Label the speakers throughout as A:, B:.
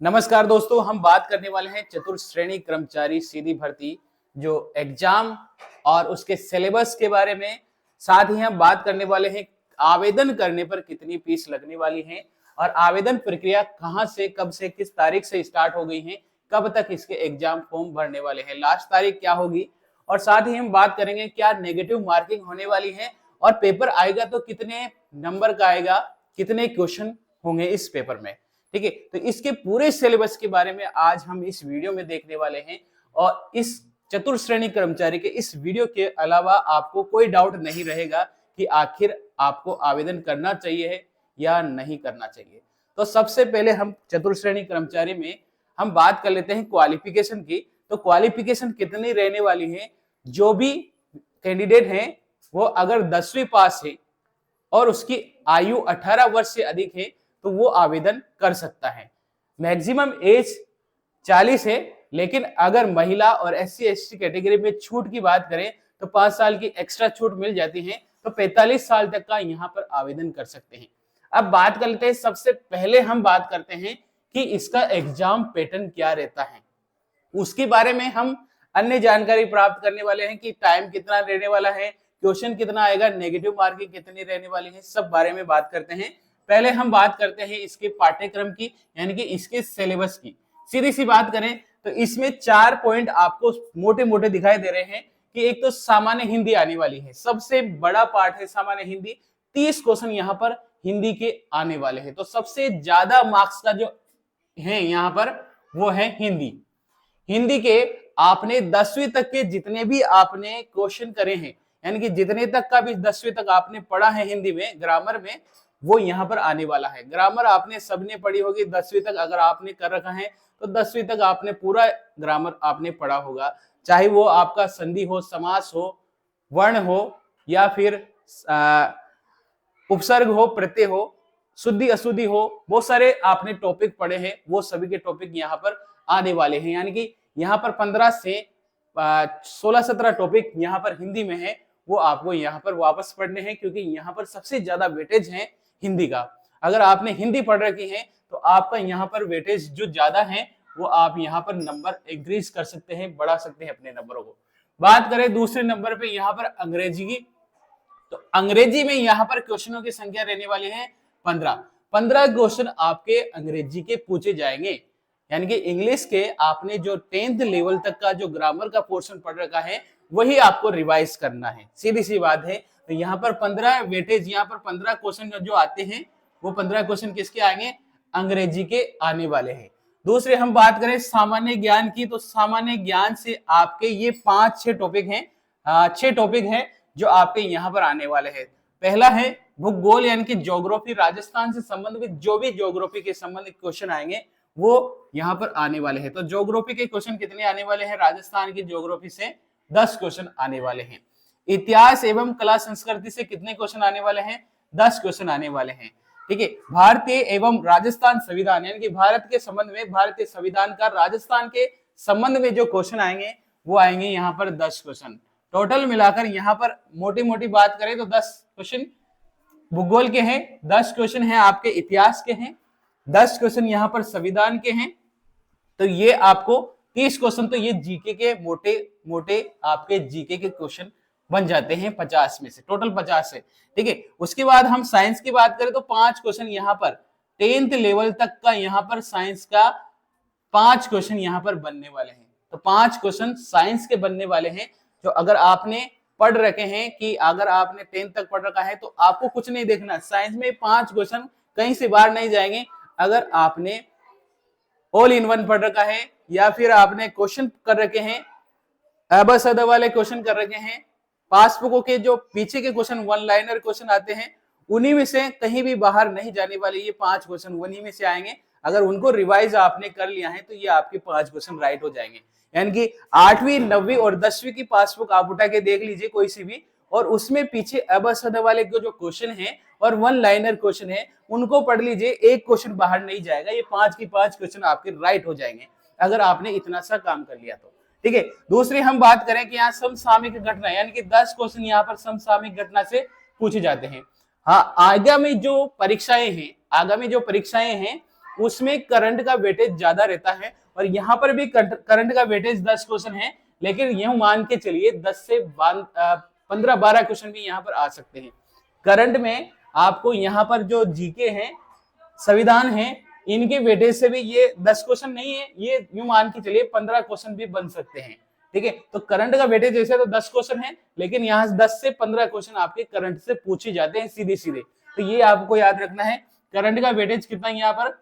A: नमस्कार दोस्तों, हम बात करने वाले हैं चतुर्थ श्रेणी कर्मचारी सीधी भर्ती जो एग्जाम और उसके सिलेबस के बारे में। साथ ही हम बात करने वाले हैं आवेदन करने पर कितनी फीस लगने वाली है और आवेदन प्रक्रिया कहां से, कब से, किस तारीख से स्टार्ट हो गई है, कब तक इसके एग्जाम फॉर्म भरने वाले हैं, लास्ट तारीख क्या होगी। और साथ ही हम बात करेंगे क्या नेगेटिव मार्किंग होने वाली है और पेपर आएगा तो कितने नंबर का आएगा, कितने क्वेश्चन होंगे इस पेपर में। ठीक है, तो इसके पूरे सिलेबस के बारे में आज हम इस वीडियो में देखने वाले हैं। और इस चतुर्थ श्रेणी कर्मचारी के इस वीडियो के अलावा आपको कोई डाउट नहीं रहेगा कि आखिर आपको आवेदन करना चाहिए है या नहीं करना चाहिए। तो सबसे पहले हम चतुर्थ श्रेणी कर्मचारी में हम बात कर लेते हैं क्वालिफिकेशन की। तो क्वालिफिकेशन कितनी रहने वाली है? जो भी कैंडिडेट हैं वो अगर 10वीं पास है और उसकी आयु 18 वर्ष से अधिक है तो वो आवेदन कर सकता है। मैक्सिमम एज 40 है, लेकिन अगर महिला और SC ST कैटेगरी में छूट की बात करें तो 5 साल की एक्स्ट्रा छूट मिल जाती है, तो 45 साल तक का यहाँ पर आवेदन कर सकते हैं। अब बात कर लेते हैं, सबसे पहले हम बात करते हैं कि इसका एग्जाम पैटर्न क्या रहता है। उसके बारे में हम अन्य जानकारी प्राप्त करने वाले हैं कि टाइम कितना रहने वाला है, क्वेश्चन कितना आएगा, नेगेटिव मार्किंग कितनी रहने वाली है, सब बारे में बात करते हैं। पहले हम बात करते हैं इसके पाठ्यक्रम की, यानी कि इसके सिलेबस की। सीधी सी बात करें तो इसमें 4 पॉइंट आपको मोटे मोटे दिखाई दे रहे हैं कि एक तो सामान्य हिंदी आने वाली है, सबसे बड़ा पार्ट है सामान्य हिंदी। 30 क्वेश्चन यहाँ पर हिंदी के आने वाले हैं, तो सबसे ज्यादा मार्क्स का जो है यहाँ पर वो है हिंदी। हिंदी के आपने 10वीं तक के जितने भी आपने क्वेश्चन करे हैं, यानी कि जितने तक का भी 10वीं तक आपने पढ़ा है हिंदी में, ग्रामर में, वो यहाँ पर आने वाला है। ग्रामर आपने सबने पढ़ी होगी 10वीं तक, अगर आपने कर रखा है तो 10वीं तक आपने पूरा ग्रामर आपने पढ़ा होगा, चाहे वो आपका संधि हो, समास हो, वर्ण हो, या फिर उपसर्ग हो, प्रत्यय हो, शुद्धि अशुद्धि हो, बहुत सारे आपने टॉपिक पढ़े हैं, वो सभी के टॉपिक यहाँ पर आने वाले हैं। यानी कि यहाँ पर 15 से 16-17 टॉपिक यहाँ पर हिंदी में है, वो आपको यहाँ पर वापस पढ़ने हैं, क्योंकि यहाँ पर सबसे ज्यादा वेटेज है हिंदी का। अगर आपने हिंदी पढ़ रखी है तो आपका यहाँ पर वेटेज जो ज्यादा है वो आप यहाँ पर नंबर इंक्रीज कर सकते हैं, बढ़ा सकते हैं अपने नंबरों को। बात करें दूसरे नंबर पे यहाँ पर अंग्रेजी की, तो अंग्रेजी में यहाँ पर क्वेश्चनों की संख्या रहने वाली है 15 क्वेश्चन आपके अंग्रेजी के पूछे जाएंगे। यानी कि इंग्लिश के आपने जो 10th लेवल तक का जो ग्रामर का पोर्शन पढ़ रखा है वही आपको रिवाइज करना है, सीधी सी बात है। तो यहाँ पर 15 वेटेज, यहाँ पर 15 क्वेश्चन जो आते हैं वो 15 क्वेश्चन किसके आएंगे? अंग्रेजी के आने वाले हैं। दूसरे हम बात करें सामान्य ज्ञान की, तो सामान्य ज्ञान से आपके ये 5-6 टॉपिक हैं, 6 टॉपिक हैं जो आपके यहाँ पर आने वाले हैं। पहला है भूगोल, यानी कि ज्योग्राफी, राजस्थान से संबंधित जो भी ज्योग्राफी के संबंधित क्वेश्चन आएंगे वो यहाँ पर आने वाले हैं। तो ज्योग्राफी के क्वेश्चन कितने आने वाले हैं? राजस्थान की ज्योग्राफी से 10 क्वेश्चन आने वाले हैं। इतिहास एवं कला संस्कृति से कितने क्वेश्चन आने वाले हैं? 10 क्वेश्चन आने वाले हैं। ठीक है, भारतीय एवं राजस्थान संविधान, यानी कि भारत के संबंध में, भारतीय संविधान का राजस्थान के संबंध में जो क्वेश्चन आएंगे वो आएंगे यहाँ पर 10 क्वेश्चन। टोटल मिलाकर यहाँ पर मोटी मोटी बात करें तो 10 क्वेश्चन भूगोल के हैं, 10 क्वेश्चन हैं आपके इतिहास के हैं, 10 क्वेश्चन यहाँ पर संविधान के हैं। तो ये आपको 30 क्वेश्चन, तो ये जीके के मोटे मोटे आपके जीके के क्वेश्चन बन जाते हैं 50 में से, टोटल 50 है। ठीक है, उसके बाद हम साइंस की बात करें तो 5 क्वेश्चन यहाँ पर 10th लेवल तक का यहाँ पर साइंस का 5 क्वेश्चन यहाँ पर बनने वाले हैं। तो 5 क्वेश्चन साइंस के बनने वाले हैं, जो अगर आपने पढ़ रखे हैं, कि अगर आपने 10th तक पढ़ रखा है तो आपको कुछ नहीं देखना, साइंस में 5 क्वेश्चन कहीं से बाहर नहीं जाएंगे। अगर आपने ऑल इन वन पढ़ रखा है या फिर आपने क्वेश्चन कर रखे हैं, अबसद वाले क्वेश्चन कर रखे हैं, पासबुकों के जो पीछे के क्वेश्चन 1 लाइनर क्वेश्चन आते हैं, उन्हीं में से कहीं भी बाहर नहीं जाने वाले ये 5 क्वेश्चन उन्हीं में से आएंगे। अगर उनको रिवाइज आपने कर लिया है तो ये आपके 5 क्वेश्चन राइट हो जाएंगे। यानी कि 8वीं 9वीं और 10वीं की पासबुक आप उठा के देख लीजिए कोई सी भी, और उसमें पीछे अबसद वाले जो क्वेश्चन है और 1 लाइनर क्वेश्चन है उनको पढ़ लीजिए, एक क्वेश्चन बाहर नहीं जाएगा, ये 5 की 5 क्वेश्चन आपके राइट हो जाएंगे अगर आपने इतना सा काम कर लिया तो। ठीक है, दूसरी हम बात करें कि यहाँ समसामयिक घटना, यानी कि 10 क्वेश्चन यहाँ पर समसामयिक घटना से पूछे जाते हैं। हाँ, आगामी जो परीक्षाएं हैं उसमें करंट का वेटेज ज्यादा रहता है, और यहाँ पर भी करंट का वेटेज 10 क्वेश्चन है, लेकिन यूं मान के चलिए 10 से 15-12 क्वेश्चन भी यहाँ पर आ सकते हैं। करंट में आपको यहाँ पर जो जीके हैं, संविधान है, इनके वेटेज से भी ये 10 क्वेश्चन नहीं है, ये यूं मान के चलिए 15 क्वेश्चन भी बन सकते हैं। ठीक है, तो करंट का वेटेज जैसे तो 10 क्वेश्चन है, लेकिन यहाँ 10 से 15 क्वेश्चन आपके करंट से पूछे जाते हैं सीधे सीधे। तो ये आपको याद रखना है, करंट का वेटेज कितना यहाँ पर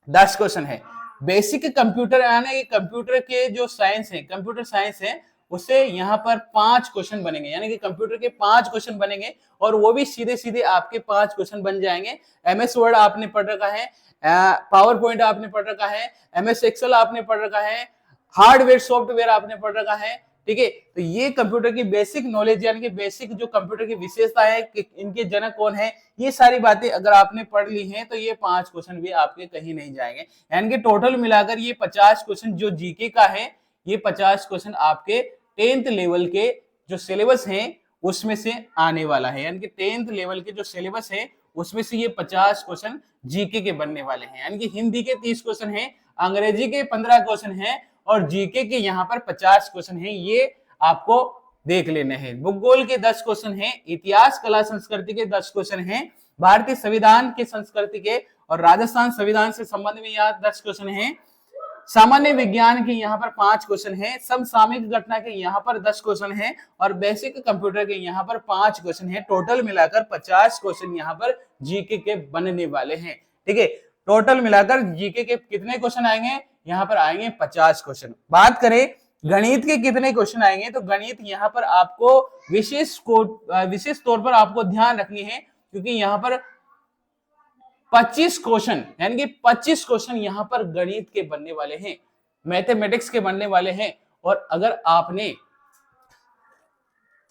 A: 10 क्वेश्चन है। बेसिक कंप्यूटर यानी कंप्यूटर के जो साइंस है, कंप्यूटर साइंस है, उससे यहाँ पर 5 क्वेश्चन बनेंगे, यानी कि कंप्यूटर के 5 क्वेश्चन बनेंगे, और वो भी सीधे सीधे आपके 5 क्वेश्चन बन जाएंगे। एमएस वर्ड आपने पढ़ रखा है, पावर पॉइंट आपने पढ़ रखा है, एमएस एक्सेल आपने पढ़ रखा है, हार्डवेयर सॉफ्टवेयर आपने पढ़ रखा है। ठीक है, तो ये कंप्यूटर की बेसिक नॉलेज यानी कि बेसिक जो कंप्यूटर की विशेषता है कि इनके जनक कौन है, ये सारी बातें अगर आपने पढ़ ली हैं तो ये 5 क्वेश्चन भी आपके कहीं नहीं जाएंगे। यानी कि टोटल मिलाकर ये 50 क्वेश्चन जो जीके का है, ये 50 क्वेश्चन आपके 10th लेवल के जो सिलेबस है उसमें से आने वाला है। यानी कि 10th लेवल के जो सिलेबस है उसमें से ये 50 क्वेश्चन जीके के बनने वाले हैं। यानी कि हिंदी के 30 क्वेश्चन है, अंग्रेजी के 15 क्वेश्चन है, और जीके के यहाँ पर 50 क्वेश्चन है। ये आपको देख लेने हैं। भूगोल के 10 क्वेश्चन है, इतिहास कला संस्कृति के 10 क्वेश्चन है, भारतीय संविधान के संस्कृति के और राजस्थान संविधान से संबंध में यहाँ 10 क्वेश्चन है, सामान्य विज्ञान के यहाँ पर 5 क्वेश्चन है, समसामयिक घटना के यहाँ पर 10 क्वेश्चन है, और बेसिक कंप्यूटर के यहाँ पर 5 क्वेश्चन है। टोटल मिलाकर 50 क्वेश्चन यहाँ पर जीके के बनने वाले हैं। ठीक है, टोटल मिलाकर जीके के कितने क्वेश्चन आएंगे, यहाँ पर आएंगे 50 क्वेश्चन। बात करें गणित के कितने क्वेश्चन आएंगे, तो गणित यहाँ पर आपको विशेष तौर पर आपको ध्यान रखनी है, क्योंकि यहाँ पर 25 क्वेश्चन यानी कि 25 क्वेश्चन यहाँ पर गणित के बनने वाले हैं, मैथमेटिक्स के बनने वाले हैं। और अगर आपने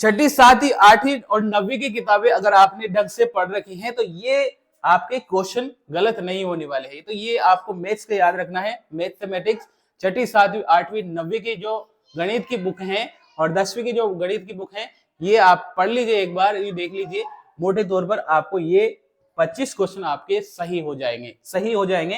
A: छठी, सातवीं, आठवीं और 9वीं की किताबें अगर आपने ढंग से पढ़ रखी हैं तो ये आपके क्वेश्चन गलत नहीं होने वाले हैं। तो ये आपको मैथ्स का याद रखना है, मैथमेटिक्स छठी, सातवीं, आठवीं, 9वीं की जो गणित की बुक है और 10वीं की जो गणित की बुक है, ये आप पढ़ लीजिए, एक बार ये देख लीजिए। मोटे तौर पर आपको ये 25 क्वेश्चन आपके सही हो जाएंगे,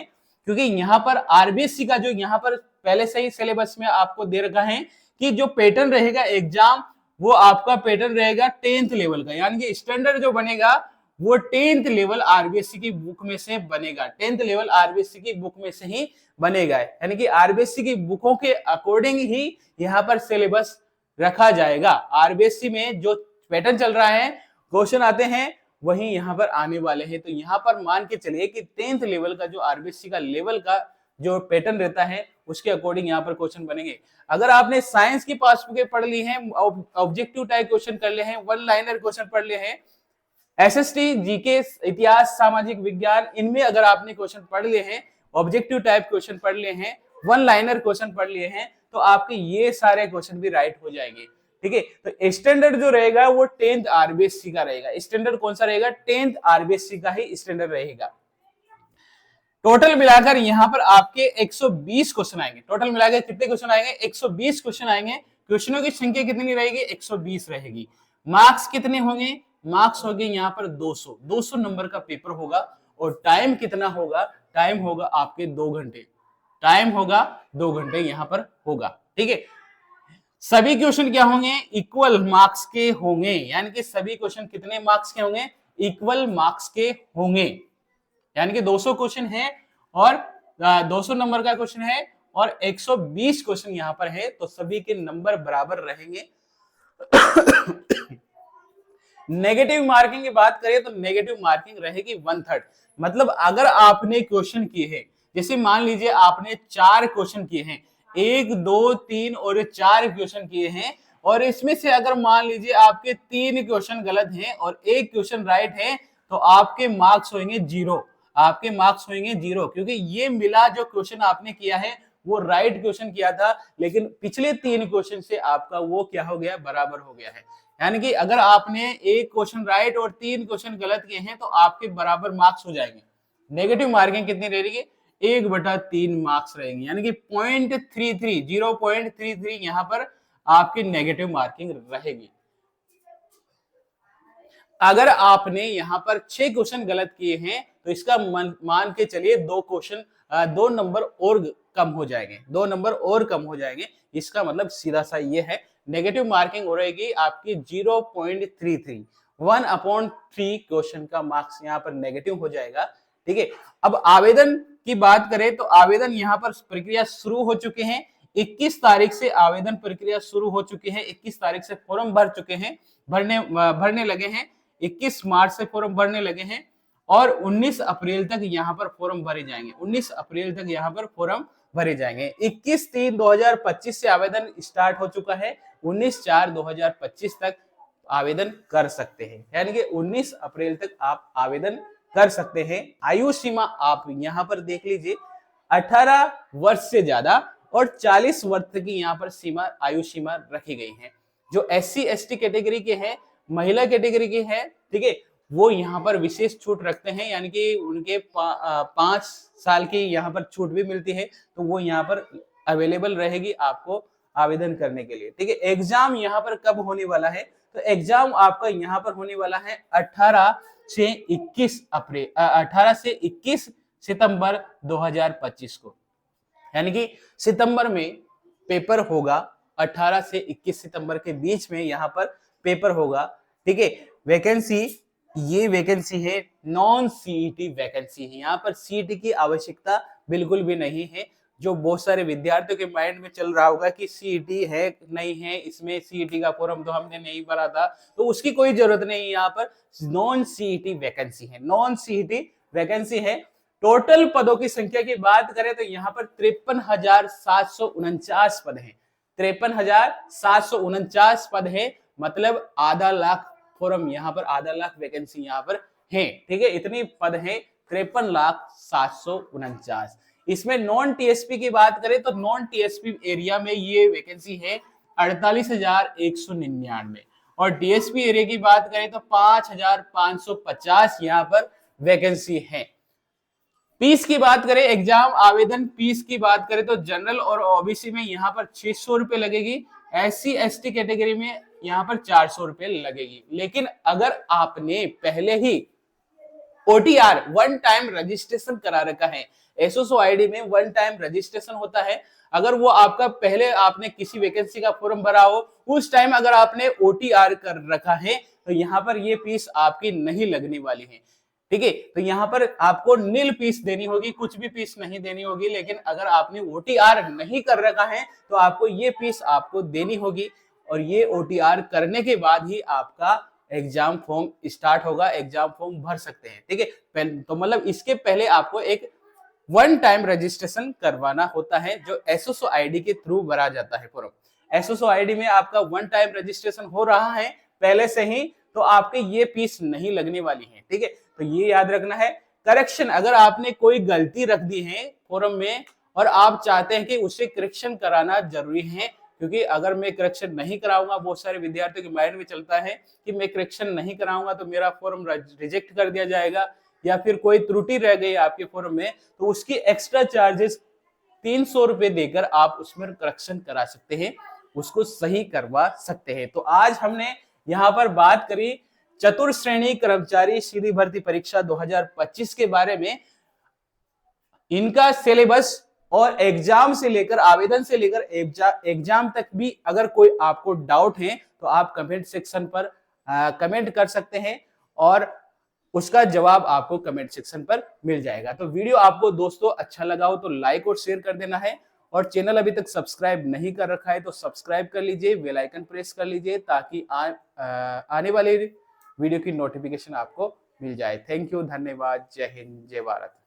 A: क्योंकि यहाँ पर आरबीएससी का जो यहाँ पर पहले से ही सिलेबस में आपको दे रखा है कि जो पैटर्न रहेगा एग्जाम, वो आपका पैटर्न रहेगा 10th लेवल का, यानी कि स्टैंडर्ड जो बनेगा वो 10th लेवल आरबीएससी की बुक में से बनेगा, 10th लेवल आरबीएससी की बुक में से ही बनेगा। यानी कि आरबीएससी की बुकों के अकॉर्डिंग ही यहाँ पर सिलेबस रखा जाएगा। आरबीएससी में जो पैटर्न चल रहा है, क्वेश्चन आते हैं, वही यहाँ पर आने वाले हैं। तो यहाँ पर मान के चलिए कि 10th लेवल का जो आरबीएससी का लेवल का जो पैटर्न रहता है उसके अकॉर्डिंग यहाँ पर क्वेश्चन बनेंगे। अगर आपने साइंस की पासबुकें पढ़ ली हैं, ऑब्जेक्टिव टाइप क्वेश्चन कर लिए हैं, वन लाइनर क्वेश्चन पढ़ लिए हैं, एसएसटी, जीके, इतिहास, सामाजिक विज्ञान, इनमें अगर आपने क्वेश्चन पढ़ लिए हैं, ऑब्जेक्टिव टाइप क्वेश्चन पढ़ लिए हैं, वन लाइनर क्वेश्चन पढ़ लिए हैं, तो आपके ये सारे क्वेश्चन भी राइट हो जाएंगे। ठीक है, तो स्टैंडर्ड जो रहेगा वो 10th आरबीएससी का रहेगा। स्टैंडर्ड कौन सा रहेगा, 10th आरबीएससी का ही स्टैंडर्ड रहेगा। टोटल मिलाकर यहाँ पर आपके 120 क्वेश्चन आएंगे। टोटल मिलाकर कितने क्वेश्चन आएंगे, 120 क्वेश्चन आएंगे। क्वेश्चनों की संख्या कितनी रहेगी, 120 रहेगी। मार्क्स कितने होंगे, मार्क्स होंगे यहाँ पर 200 नंबर का पेपर होगा। और टाइम कितना होगा, टाइम होगा आपके 2 घंटे, टाइम होगा 2 घंटे यहाँ पर होगा। ठीक है, सभी क्वेश्चन क्या होंगे, इक्वल मार्क्स के होंगे, यानी कि सभी क्वेश्चन कितने मार्क्स के होंगे, इक्वल मार्क्स के होंगे। यानी कि 200 क्वेश्चन है और 200 नंबर का क्वेश्चन है और 120 क्वेश्चन यहाँ पर है, तो सभी के नंबर बराबर रहेंगे। नेगेटिव मार्किंग की बात करें तो नेगेटिव मार्किंग रहेगी 1/3। मतलब अगर आपने क्वेश्चन किए हैं, जैसे मान लीजिए आपने 4 क्वेश्चन किए हैं, 1, 2, 3 और 4 क्वेश्चन किए हैं, और इसमें से अगर मान लीजिए आपके 3 क्वेश्चन गलत हैं और 1 क्वेश्चन राइट है, तो आपके मार्क्स होंगे 0, आपके मार्क्स होंगे 0, क्योंकि ये मिला जो क्वेश्चन आपने किया है वो राइट क्वेश्चन किया था, लेकिन पिछले 3 क्वेश्चन से आपका वो क्या हो गया, बराबर हो गया है। यानी कि अगर आपने 1 क्वेश्चन राइट और 3 क्वेश्चन गलत किए हैं तो आपके बराबर मार्क्स हो जाएंगे। नेगेटिव मार्किंग कितनी रहेगी, 1/3 मार्क्स रहेंगे, यानी कि 0.33 यहाँ पर आपकी नेगेटिव मार्किंग रहेगी। अगर आपने यहाँ पर 6 क्वेश्चन गलत किए हैं तो इसका मान के चलिए 2 क्वेश्चन 2 नंबर और कम हो जाएंगे, 2 नंबर और कम हो जाएंगे। इसका मतलब सीधा सा ये है नेगेटिव मार्किंग हो रहेगी आपकी 0.33, 1/3 क्वेश्चन का मार्क्स यहाँ पर नेगेटिव हो जाएगा। ठीक है, अब आवेदन की बात करें तो आवेदन यहाँ पर प्रक्रिया शुरू हो चुके हैं। 21 तारीख से आवेदन प्रक्रिया शुरू हो चुकी है। 21 तारीख से फॉर्म भर चुके हैं, भरने लगे हैं। 21 मार्च से फॉर्म भरने लगे हैं और 19 अप्रैल तक यहाँ पर फॉर्म भरे जाएंगे। 19 अप्रैल तक यहाँ पर फॉर्म भरे जाएंगे। 21/3/2025 से आवेदन स्टार्ट हो चुका है। 19/4/2025 तक आवेदन कर सकते हैं, यानी कि 19 अप्रैल तक आप आवेदन कर सकते हैं। आयु सीमा आप यहाँ पर देख लीजिए, 18 वर्ष से ज्यादा और 40 वर्ष तक की यहाँ पर सीमा, आयु सीमा रखी गई है। जो SC ST कैटेगरी के हैं, महिला कैटेगरी के हैं, ठीक है, वो यहाँ पर विशेष छूट रखते हैं, यानी कि उनके 5 साल की यहाँ पर छूट भी मिलती है, तो वो यहाँ पर अवेलेबल रहेगी आपको आवेदन करने के लिए। ठीक है, एग्जाम यहाँ पर कब होने वाला है, तो एग्जाम आपका यहाँ पर होने वाला है 18 से 21 सितंबर 2025 को, यानी कि सितंबर में पेपर होगा। 18 से 21 सितंबर के बीच में यहाँ पर पेपर होगा। ठीक है, वैकेंसी, ये वैकेंसी है नॉन सीईटी वैकेंसी है। यहाँ पर सीईटी की आवश्यकता बिल्कुल भी नहीं है। जो बहुत सारे विद्यार्थियों के माइंड में चल रहा होगा कि सीईटी है नहीं है, इसमें सीईटी का फॉर्म तो हमने नहीं भरा था, तो उसकी कोई जरूरत नहीं है। यहाँ पर नॉन सीईटी वैकेंसी है, नॉन सीईटी वैकेंसी है। टोटल पदों की संख्या की बात करें तो यहाँ पर 53,749 पद हैं। 53,749 पद है, मतलब आधा लाख फॉर्म यहाँ पर, आधा लाख वैकेंसी यहाँ पर है। ठीक है, इतनी पद है 53,749। इसमें नॉन टीएसपी की बात करें तो नॉन टीएसपी एरिया में ये वैकेंसी है 48,199 और टीएसपी एरिया की बात करें तो 5,550 यहाँ पर वैकेंसी है। फीस की बात करें, एग्जाम आवेदन फीस की बात करें तो जनरल और ओबीसी में यहाँ पर 600 रुपए लगेगी, SC ST कैटेगरी में यहाँ पर 400 रुपए लगेगी। लेकिन अगर आपने पहले ही OTR वन टाइम रजिस्ट्रेशन करा रखा है, एसओसो आईडी में वन टाइम रजिस्ट्रेशन होता है, अगर वो आपका पहले आपने किसी वैकेंसी का फॉर्म भरा हो, उस टाइम अगर आपने OTR कर रखा है तो यहाँ पर ये फीस आपकी नहीं लगने वाली है। ठीक है, तो यहाँ पर आपको नील फीस देनी होगी, कुछ भी फीस नहीं देनी होगी। लेकिन अगर आपने OTR नहीं कर रखा है तो आपको ये फीस आपको देनी होगी और ये OTR करने के बाद ही आपका एग्जाम फॉर्म स्टार्ट होगा, एग्जाम फॉर्म भर सकते हैं। ठीक है, तो मतलब इसके पहले आपको एक वन टाइम रजिस्ट्रेशन करवाना होता है, जो एसओसो आईडी के थ्रू भरा जाता है फॉर्म। एसओसो आईडी में आपका वन टाइम रजिस्ट्रेशन हो रहा है पहले से ही, तो आपके ये फीस नहीं लगने वाली है। ठीक है, तो ये याद रखना है। करेक्शन, अगर आपने कोई गलती रख दी है फॉर्म में और आप चाहते हैं कि उसे करेक्शन कराना जरूरी है, क्योंकि अगर मैं करेक्शन नहीं कराऊंगा, बहुत सारे विद्यार्थियों के माइंड में चलता है कि मैं करेक्शन नहीं कराऊंगा तो मेरा फॉर्म रिजेक्ट कर दिया जाएगा, या फिर कोई त्रुटि रह गई आपके फॉर्म में तो उसकी एक्स्ट्रा चार्जेस 300 रुपए देकर आप उसमें करेक्शन करा सकते हैं, उसको सही करवा सकते हैं। तो आज हमने यहाँ पर बात करी चतुर्थ श्रेणी कर्मचारी सीधी भर्ती परीक्षा 2025 के बारे में। इनका सिलेबस और एग्जाम से लेकर, आवेदन से लेकर एग्जाम तक भी अगर कोई आपको डाउट है तो आप कमेंट सेक्शन पर कमेंट कर सकते हैं और उसका जवाब आपको कमेंट सेक्शन पर मिल जाएगा। तो वीडियो आपको दोस्तों अच्छा लगा हो तो लाइक और शेयर कर देना है, और चैनल अभी तक सब्सक्राइब नहीं कर रखा है तो सब्सक्राइब कर लीजिए, बेल आइकन प्रेस कर लीजिए ताकि आने वाले वीडियो की नोटिफिकेशन आपको मिल जाए। थैंक यू, धन्यवाद, जय हिंद, जय भारत।